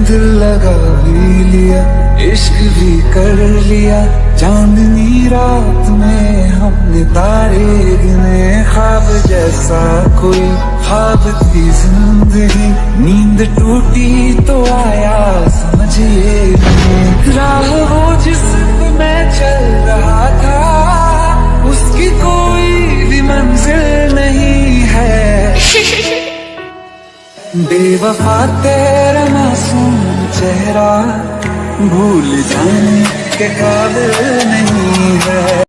दिल लगा भी लिया, इश्क भी कर लिया, चांदनी रात में हमने तारे गिने। ख्वाब जैसा कोई ख्वाब थी जिंदगी, नींद टूटी तो आया समझिए नहीं। राह वो जिस पे मैं चल रहा था, उसकी कोई भी मंजिल नहीं है। बेवफा तेरा मासूम चेहरा भूल जाने के काबिल नहीं है।